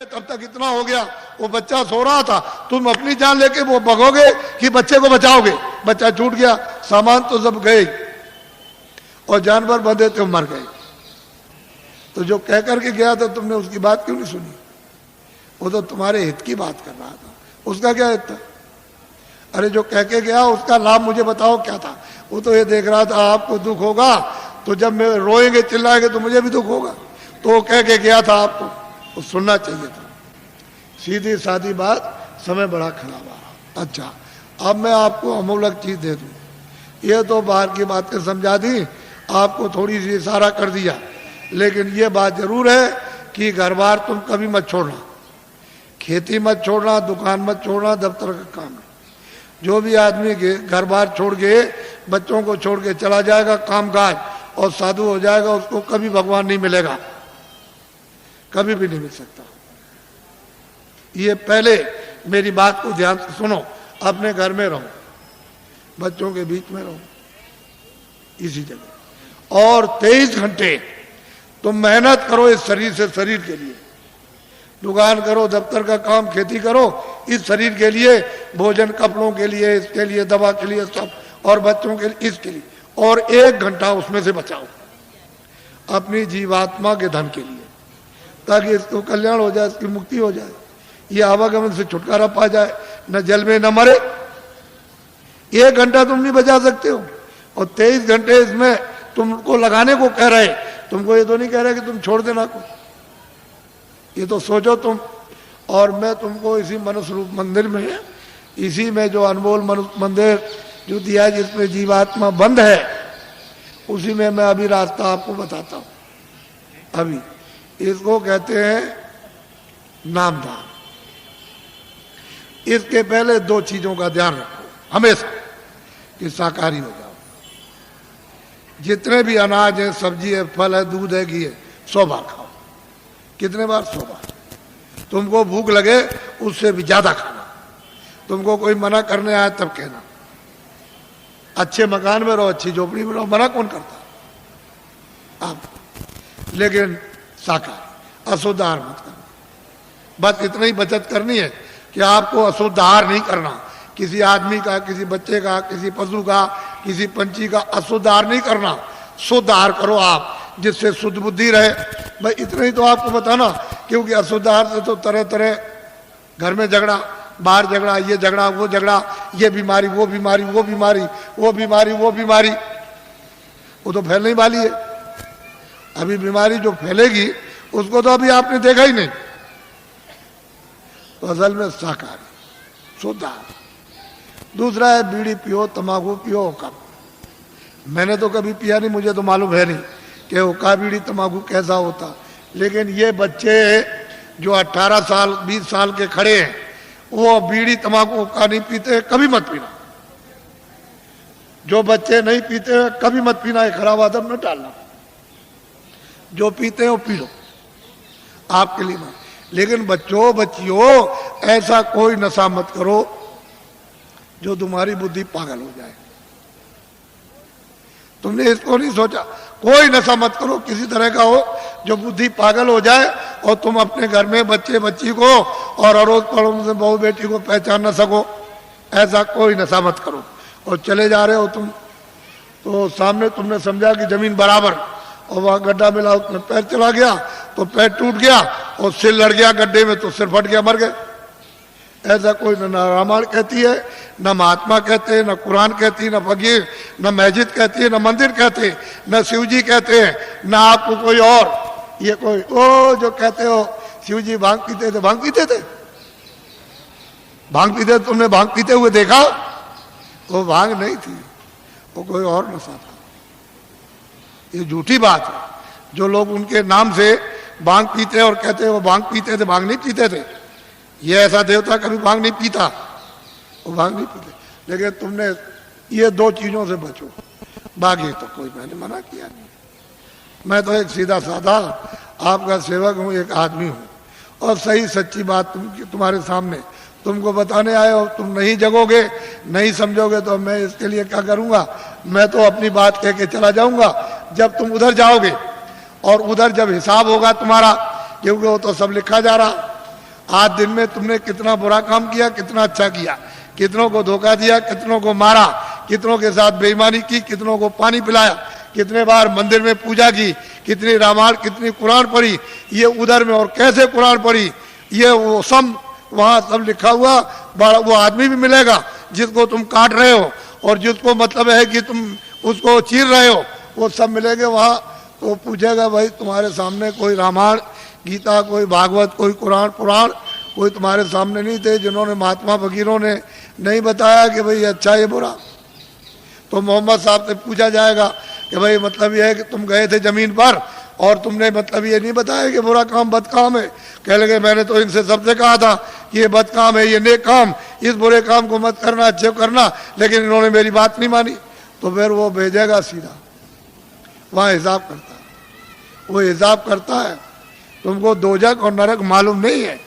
तब तक इतना हो गया, वो बच्चा सो रहा था, तुम अपनी जान लेके वो भगोगे कि बच्चे को बचाओगे। बच्चा छूट गया, सामान तो सब गए और जानवर बंधे तो मर गए। तो जो कह करके गया था तुमने उसकी बात क्यों नहीं सुनी? वो तो तुम्हारे हित की बात कर रहा था, उसका क्या हित था? अरे जो कह के गया उसका लाभ मुझे बताओ क्या था? वो तो ये देख रहा था आपको दुख होगा तो जब मैं रोएंगे चिल्लाएंगे तो मुझे भी दुख होगा, तो वो कह के गया था आपको, वो सुनना चाहिए था। सीधी सादी बात, समय बड़ा खराब आ रहा। अच्छा, अब मैं आपको अमूलक चीज दे दूं। ये तो बाहर की बातें समझा दी, आपको थोड़ी सी इशारा कर दिया, लेकिन ये बात जरूर है कि घर बार तुम कभी मत छोड़ना, खेती मत छोड़ना, दुकान मत छोड़ना, दफ्तर का काम है। जो भी आदमी घर बार छोड़ के बच्चों को छोड़ के चला जाएगा काम काज और साधु हो जाएगा, उसको कभी भगवान नहीं मिलेगा, कभी भी नहीं मिल सकता। ये पहले मेरी बात को ध्यान से सुनो। अपने घर में रहो, बच्चों के बीच में रहो, इसी जगह, और 23 घंटे तुम मेहनत करो इस शरीर से, शरीर के लिए। दुकान करो, दफ्तर का काम, खेती करो, इस शरीर के लिए, भोजन कपड़ों के लिए, इसके लिए, दवा के लिए, सब, और बच्चों के लिए, इसके लिए। और 1 घंटा उसमें से बचाओ अपनी जीवात्मा के धन के लिए, ताकि इसको कल्याण हो जाए, इसकी मुक्ति हो जाए, ये आवागमन से छुटकारा पा जाए, न जल में न मरे। 1 घंटा तुम नहीं बचा सकते हो, और 23 घंटे इसमें तुमको लगाने को कह रहे। तुमको ये तो नहीं कह रहे कि तुम छोड़ देना को, ये तो सोचो तुम। और मैं तुमको इसी मनुष्य रूप मंदिर में, इसी में जो अनमोल मनुष्य मंदिर जो दिया है, जिसमें जीवात्मा बंद है, उसी में मैं अभी रास्ता आपको बताता हूं। अभी इसको कहते हैं नामदान। इसके पहले 2 चीजों का ध्यान रखो हमेशा, कि शाकाहारी हो जाओ। जितने भी अनाज है, सब्जी है, फल है, दूध है, घी है, 100 बार खाओ। कितने बार? 100 बार। तुमको भूख लगे उससे भी ज्यादा खाना। तुमको कोई मना करने आए तब कहना। अच्छे मकान में रहो, अच्छी झोपड़ी में रहो, मना कौन करता आप? लेकिन शाकाहारी, अशुद्ध आहार मत करना। बस इतना ही बचत करनी है कि आपको अशुद्ध आहार नहीं करना। किसी आदमी का, किसी बच्चे का, किसी पशु का, किसी पंछी का अशुद्ध आहार नहीं करना। शुद्ध आहार करो आप, जिससे शुद्ध बुद्धि रहे। भाई इतना ही तो आपको बताना, क्योंकि अशुद्ध आहार से तो तरह तरह घर में झगड़ा, बाहर झगड़ा, ये झगड़ा, वो झगड़ा, ये बीमारी, वो बीमारी, वो बीमारी, वो बीमारी, वो बीमारी, वो तो फैलने वाली है। अभी बीमारी जो फैलेगी उसको तो अभी आपने देखा ही नहीं। तो असल में शाकाहारी, शुद्ध आहार। दूसरा है बीड़ी पियो, तंबाकू पियो, हुक्का। मैंने तो कभी पिया नहीं, मुझे तो मालूम है नहीं कि हुक्का, बीड़ी, तंबाकू कैसा होता। लेकिन ये बच्चे जो 18 साल 20 साल के खड़े हैं, वो बीड़ी तंबाकू हुक्का नहीं पीते, कभी मत पीना। जो बच्चे नहीं पीते कभी मत पीना, एक खराब आदत न डालना। जो पीते हैं वो पी लो, आपके लिए मत। लेकिन बच्चों, बच्चियों, ऐसा कोई नशा मत करो जो तुम्हारी बुद्धि पागल हो जाए। तुमने इसको नहीं सोचा? कोई नशा मत करो किसी तरह का हो जो बुद्धि पागल हो जाए, और तुम अपने घर में बच्चे बच्ची को और अड़ोस पड़ोस में बहू बेटी को पहचान न सको। ऐसा कोई नशा मत करो। और चले जा रहे हो तुम, तो सामने तुमने समझा कि जमीन बराबर, और वहां गड्ढा मिला, उसमें पैर चला गया तो पैर टूट गया, और सिर लड़ गया गड्ढे में तो सिर फट गया, मर गए। ऐसा कोई न रामायण कहती है, न महात्मा कहते हैं, न कुरान कहती है, न फकीर, न मस्जिद कहती है, न मंदिर कहते हैं, न शिव जी कहते हैं, न आपको कोई और। ये कोई ओ जो कहते हो शिव जी भांग पीते थे, भांग पीते थे, भांग पीते, तुमने भांग पीते हुए देखा? वो भांग नहीं थी, वो कोई और नशा था। ये झूठी बात है। जो लोग उनके नाम से भांग पीते और कहते हैं वो भांग पीते थे, भांग नहीं पीते थे। ये ऐसा देवता कभी भांग नहीं पीता, वो भांग नहीं पीते। लेकिन तुमने ये 2 चीजों से बचो, बाकी तो कोई मैंने मना किया नहीं। मैं तो एक सीधा साधा आपका सेवक हूँ, एक आदमी हूँ, और सही सच्ची बात तुम्हारे सामने तुमको बताने आए हो। तुम नहीं जगोगे, नहीं समझोगे तो मैं इसके लिए क्या करूंगा? मैं तो अपनी बात कह के चला जाऊंगा। जब तुम उधर जाओगे और उधर जब हिसाब होगा तुम्हारा, क्योंकि वो तो सब लिखा जा रहा, आज दिन में तुमने कितना बुरा काम किया, कितना अच्छा किया, कितनों को धोखा दिया, कितनों को मारा, कितनों के साथ बेईमानी की, कितनों को पानी पिलाया, कितने बार मंदिर में पूजा की, कितनी रामायण, कितनी कुरान पढ़ी, ये उधर में और कैसे कुरान पढ़ी, ये वो सब वहाँ सब लिखा हुआ। वो आदमी भी मिलेगा जिसको तुम काट रहे हो और जिसको मतलब है कि तुम उसको चीर रहे हो, वो सब मिलेंगे वहाँ। तो पूछेगा भाई तुम्हारे सामने कोई रामायण गीता, कोई भागवत, कोई कुरान पुराण कोई तुम्हारे सामने नहीं थे जिन्होंने महात्मा फकीरों ने नहीं बताया कि भाई अच्छा ये बुरा। तो मोहम्मद साहब से पूछा जाएगा कि भाई मतलब ये है कि तुम गए थे जमीन पर और तुमने मतलब ये नहीं बताया कि बुरा काम बद काम है। कह लगे मैंने तो इनसे सबसे कहा था कि ये बद काम है, ये नेक काम, इस बुरे काम को मत करना, अच्छे करना, लेकिन इन्होंने मेरी बात नहीं मानी। तो फिर वो भेजेगा सीधा, वहाँ हिसाब करता है, वो हिसाब करता है। तुमको दोजख और नरक मालूम नहीं है,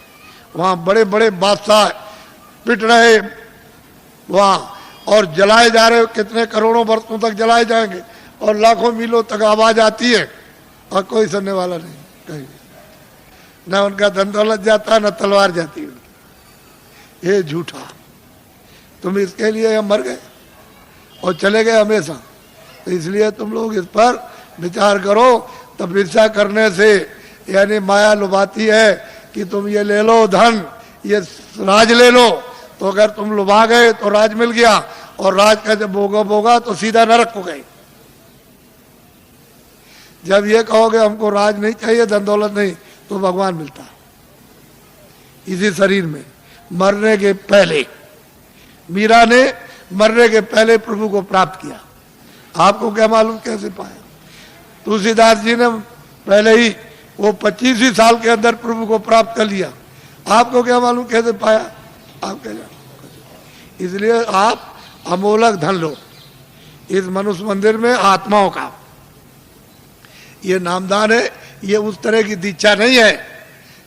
वहाँ बड़े बड़े बादशाह पिट रहे वहाँ और जलाए जा रहे, कितने करोड़ों वर्षों तक जलाए जाएंगे और लाखों मीलों तक आवाज आती है और कोई सुनने वाला नहीं, कहीं न उनका धन दौलत जाता न तलवार जाती है उनकी। ये झूठा, तुम इसके लिए हम मर गए और चले गए हमेशा। तो इसलिए तुम लोग इस पर विचार करो। तपस्या करने से यानी माया लुभाती है कि तुम ये ले लो धन, ये राज ले लो, तो अगर तुम लुभा गए तो राज मिल गया और राज का जब भोगा तो सीधा नरक को गए। जब ये कहोगे हमको राज नहीं चाहिए, धन दौलत नहीं, तो भगवान मिलता इसी शरीर में। मरने के पहले मीरा ने मरने के पहले प्रभु को प्राप्त किया। आपको क्या मालूम कैसे पाया? तुलसीदास जी ने पहले ही वो 25 ही साल के अंदर प्रभु को प्राप्त कर लिया। आपको क्या मालूम कैसे पाया? आप क्या जानो? इसलिए आप अमोलक धन लो इस मनुष्य मंदिर में आत्माओं का। ये नामदान है, ये उस तरह की दीक्षा नहीं है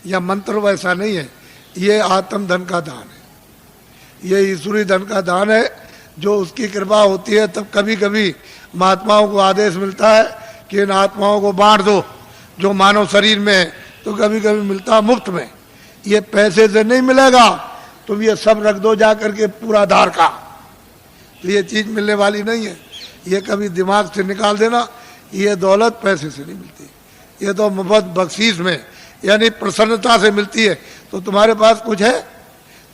या मंत्र वैसा नहीं है, ये आत्म धन का दान है, ये ईश्वरी धन का दान है। जो उसकी कृपा होती है तब कभी कभी महात्माओं को आदेश मिलता है कि इन आत्माओं को बांट दो जो मानव शरीर में है, तो कभी कभी मिलता मुफ्त में। ये पैसे से नहीं मिलेगा, तुम ये सब रख दो जा करके पूरा धार का, तो ये चीज मिलने वाली नहीं है। ये कभी दिमाग से निकाल देना, ये दौलत पैसे से नहीं मिलती, ये तो मुफ्त बख्शीश में यानी प्रसन्नता से मिलती है। तो तुम्हारे पास कुछ है,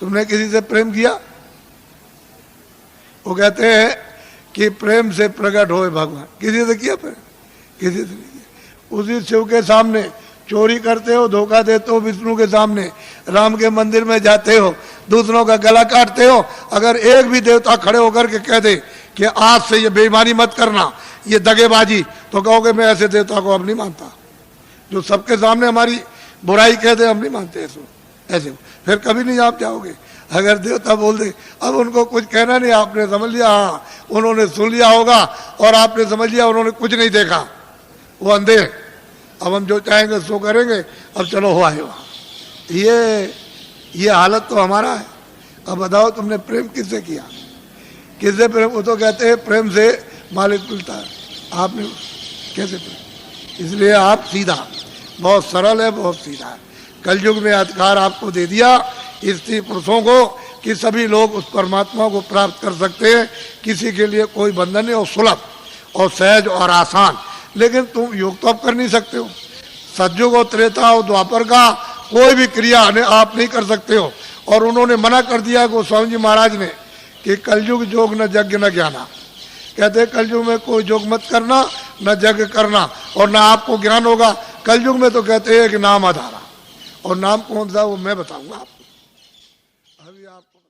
तुमने किसी से प्रेम किया? वो कहते हैं कि प्रेम से प्रकट होए भगवान। किसी से किया प्रेम? किसी से नहीं किया। उसी शिव के सामने चोरी करते हो, धोखा देते हो, विष्णु के सामने राम के मंदिर में जाते हो, दूसरों का गला काटते हो। अगर एक भी देवता खड़े होकर के कह दे कि आज से ये बेईमानी मत करना, ये दगेबाजी, तो कहोगे मैं ऐसे देवता को अब नहीं मानता। जो सबके सामने हमारी बुराई कह दे, हम नहीं मानते ऐसे, फिर कभी नहीं आप जाओगे। अगर देवता बोल दे, अब उनको कुछ कहना नहीं, आपने समझ लिया, हाँ उन्होंने सुन लिया होगा और आपने समझ लिया उन्होंने कुछ नहीं देखा, वो अंधे। अब हम जो चाहेंगे सो करेंगे, अब चलो हो आए वहाँ। ये हालत तो हमारा है। अब बताओ तुमने प्रेम किससे किया? किससे प्रेम? वो तो कहते हैं प्रेम से मालिक मिलता है, आपने कैसे प्रेम? इसलिए आप सीधा, बहुत सरल है, बहुत सीधा है। कलयुग में अधिकार आपको दे दिया स्त्री पुरुषों को कि सभी लोग उस परमात्मा को प्राप्त कर सकते हैं। किसी के लिए कोई बंधन नहीं, और सुलभ और सहज और आसान। लेकिन तुम योग तो आप कर नहीं सकते हो। सतयुग और त्रेता और द्वापर का कोई भी क्रिया आप नहीं कर सकते हो। और उन्होंने मना कर दिया गोस्वामी जी महाराज ने कि कलयुग जोग न यज्ञ न ज्ञाना। कहते कलयुग में कोई जोग मत करना, न यज्ञ करना, और न आपको ज्ञान होगा। कलयुग में तो कहते हैं कि नाम आधारा, और नाम कौन सा वो मैं बताऊंगा आपको। अभी आपको